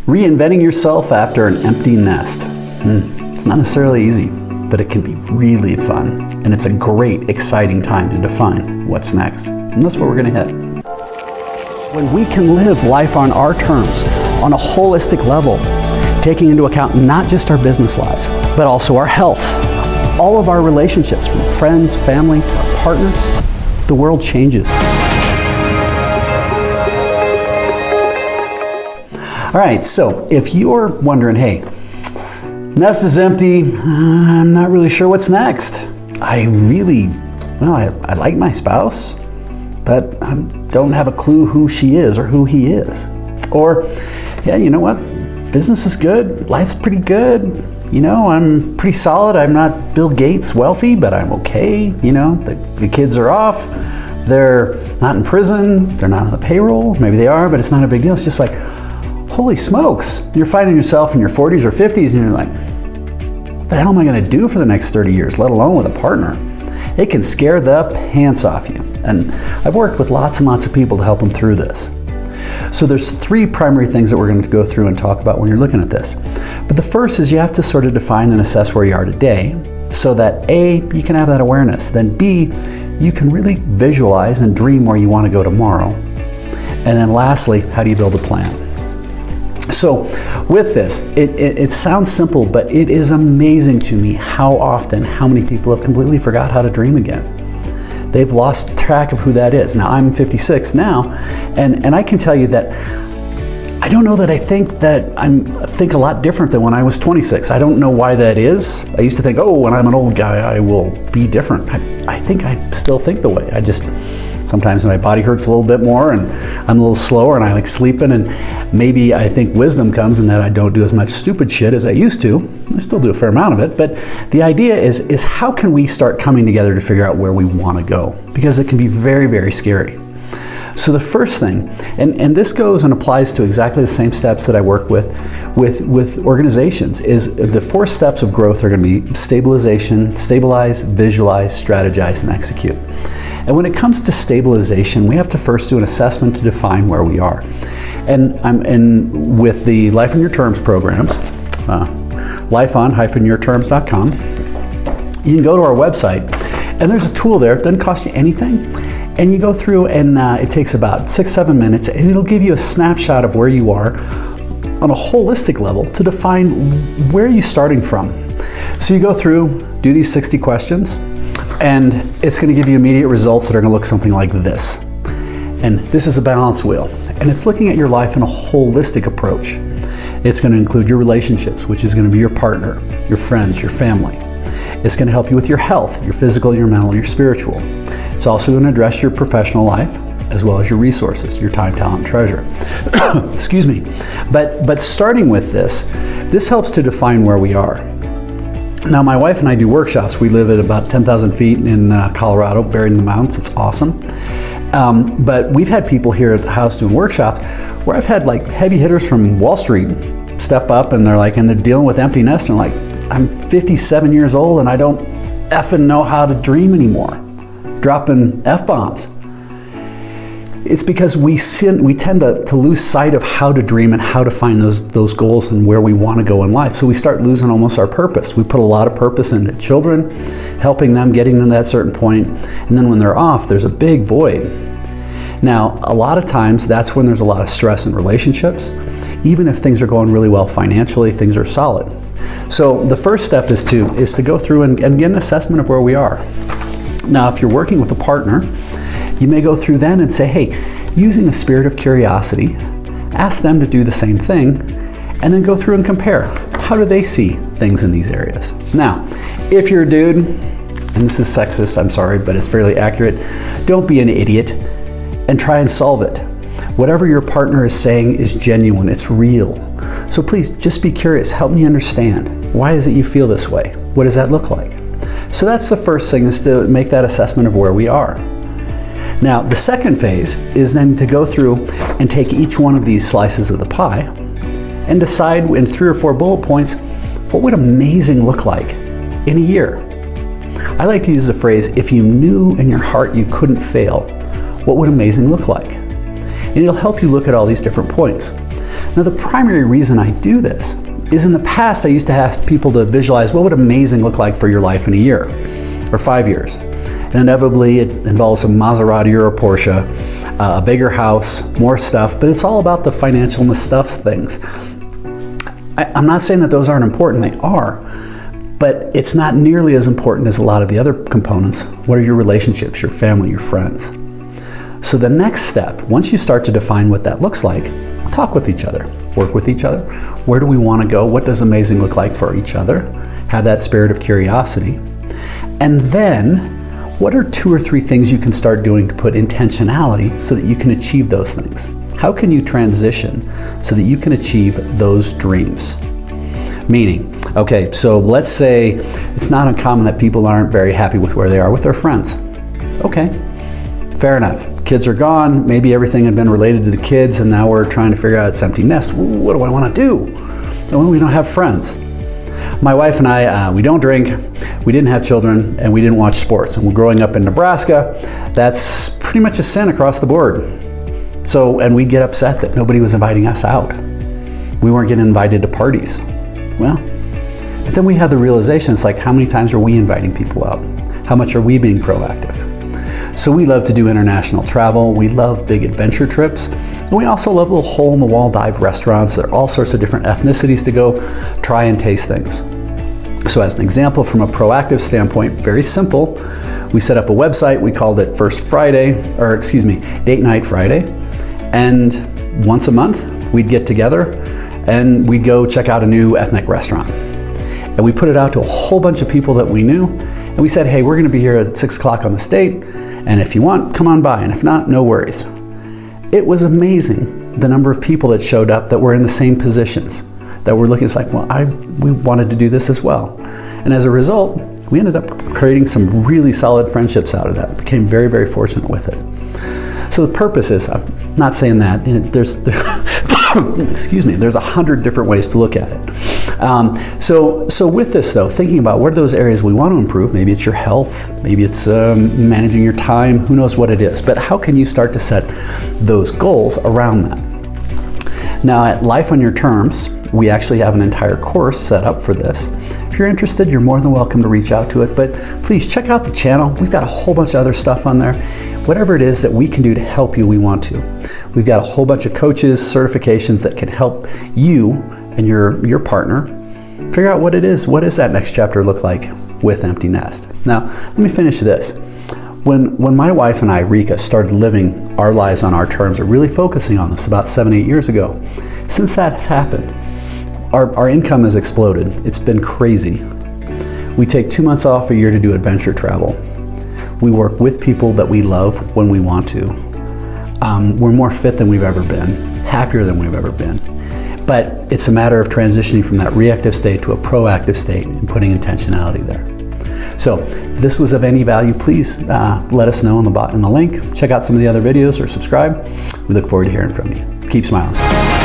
Reinventing yourself after an empty nest. It's not necessarily easy, but it can be really fun. And it's a great, exciting time to define what's next. And that's where we're gonna head. When we can live life on our terms, on a holistic level, taking into account not just our business lives, but also our health, all of our relationships, from friends, family, to our partners, the world changes. All right, so if you're wondering, hey, nest is empty, I'm not really sure what's next. I like my spouse, but I don't have a clue who she is or who he is. Or, yeah, you know what? Business is good, life's pretty good. You know, I'm pretty solid. I'm not Bill Gates wealthy, but I'm okay. You know, the kids are off. They're not in prison. They're not on the payroll. Maybe they are, but it's not a big deal. It's just like, holy smokes. You're finding yourself in your 40s or 50s and you're like, what the hell am I gonna do for the next 30 years, let alone with a partner? It can scare the pants off you. And I've worked with lots and lots of people to help them through this. So there's three primary things that we're going to go through and talk about when you're looking at this. But the first is you have to sort of define and assess where you are today so that A, you can have that awareness. Then B, you can really visualize and dream where you want to go tomorrow. And then lastly, how do you build a plan? So with this, it sounds simple, but it is amazing to me how many people have completely forgot how to dream again. They've lost track of who that is. Now, I'm 56 now, and I can tell you that I don't know that I think a lot different than when I was 26. I don't know why that is. I used to think, oh, when I'm an old guy, I will be different. I think I still think the way. Sometimes my body hurts a little bit more and I'm a little slower and I like sleeping, and maybe I think wisdom comes in that I don't do as much stupid shit as I used to. I still do a fair amount of it, but the idea is how can we start coming together to figure out where we want to go? Because it can be very, very scary. So the first thing, and this goes and applies to exactly the same steps that I work with organizations, is the 4 steps of growth are going to be stabilization, stabilize, visualize, strategize, and execute. And when it comes to stabilization, we have to first do an assessment to define where we are. And with the Life on Your Terms programs, lifeon-yourterms.com, you can go to our website, and there's a tool there. It doesn't cost you anything. And you go through, and it takes about 6-7 minutes, and it'll give you a snapshot of where you are on a holistic level to define where you're starting from. So you go through, do these 60 questions, and it's going to give you immediate results that are going to look something like this. And this is a balance wheel, and it's looking at your life in a holistic approach. It's going to include your relationships, which is going to be your partner, your friends, your family. It's going to help you with your health, your physical, your mental, your spiritual. It's also going to address your professional life, as well as your resources, your time, talent, and treasure. Excuse me. But starting with this helps to define where we are. Now, my wife and I do workshops. We live at about 10,000 feet in Colorado, buried in the mountains. It's awesome. But we've had people here at the house doing workshops where I've had like heavy hitters from Wall Street step up, and they're dealing with empty nest, and like, I'm 57 years old and I don't effing know how to dream anymore. Dropping F-bombs. It's because we tend to lose sight of how to dream and how to find those goals and where we want to go in life. So we start losing almost our purpose. We put a lot of purpose into children, helping them getting to that certain point, and then when they're off, there's a big void. Now, a lot of times that's when there's a lot of stress in relationships. Even if things are going really well financially, things are solid. So the first step is to go through and get an assessment of where we are. Now, if you're working with a partner, you may go through then and say, hey, using a spirit of curiosity, ask them to do the same thing, and then go through and compare. How do they see things in these areas? Now, if you're a dude, and this is sexist, I'm sorry, but it's fairly accurate, don't be an idiot and try and solve it. Whatever your partner is saying is genuine, it's real. So please just be curious, help me understand. Why is it you feel this way? What does that look like? So that's the first thing, is to make that assessment of where we are. Now, the second phase is then to go through and take each one of these slices of the pie and decide in 3 or 4 bullet points, what would amazing look like in a year? I like to use the phrase, if you knew in your heart you couldn't fail, what would amazing look like? And it'll help you look at all these different points. Now, the primary reason I do this is in the past, I used to ask people to visualize what would amazing look like for your life in a year or 5 years. And inevitably, it involves a Maserati or a Porsche, a bigger house, more stuff, but it's all about the financial and the stuff things. I'm not saying that those aren't important, they are, but it's not nearly as important as a lot of the other components. What are your relationships, your family, your friends? So the next step, once you start to define what that looks like, talk with each other, work with each other. Where do we want to go? What does amazing look like for each other? Have that spirit of curiosity. And then, what are 2 or 3 things you can start doing to put intentionality so that you can achieve those things? How can you transition so that you can achieve those dreams? Meaning, okay, so let's say it's not uncommon that people aren't very happy with where they are with their friends. Okay, fair enough. Kids are gone, maybe everything had been related to the kids, and now we're trying to figure out it's empty nest. What do I want to do? We don't have friends. My wife and I, we don't drink, we didn't have children, and we didn't watch sports. And we're growing up in Nebraska, that's pretty much a sin across the board. So, and we'd get upset that nobody was inviting us out. We weren't getting invited to parties. Well, but then we had the realization, it's like, how many times are we inviting people out? How much are we being proactive? So we love to do international travel. We love big adventure trips. And we also love little hole-in-the-wall dive restaurants. There are all sorts of different ethnicities to go try and taste things. So as an example, from a proactive standpoint, very simple. We set up a website. We called it Date Night Friday. And once a month, we'd get together and we'd go check out a new ethnic restaurant. And we put it out to a whole bunch of people that we knew. And we said, hey, we're going to be here at 6 o'clock on the state. And if you want, come on by. And if not, no worries. It was amazing the number of people that showed up that were in the same positions, that were looking, it's like, well, we wanted to do this as well. And as a result, we ended up creating some really solid friendships out of that. Became very, very fortunate with it. So the purpose is, I'm not saying that, there's excuse me, there's 100 different ways to look at it. So with this though, thinking about what are those areas we want to improve, maybe it's your health, maybe it's managing your time, who knows what it is, but how can you start to set those goals around that? Now at Life on Your Terms, we actually have an entire course set up for this. If you're interested, you're more than welcome to reach out to it, but please check out the channel. We've got a whole bunch of other stuff on there. Whatever it is that we can do to help you, we want to. We've got a whole bunch of coaches, certifications that can help you and your partner figure out what it is. What does that next chapter look like with Empty Nest? Now, let me finish this. When my wife and I, Rika, started living our lives on our terms, or really focusing on this about 7-8 years ago, since that has happened, our income has exploded. It's been crazy. We take 2 months off a year to do adventure travel. We work with people that we love when we want to. We're more fit than we've ever been, happier than we've ever been. But it's a matter of transitioning from that reactive state to a proactive state and putting intentionality there. So if this was of any value, please let us know in the link. Check out some of the other videos or subscribe. We look forward to hearing from you. Keep smiling.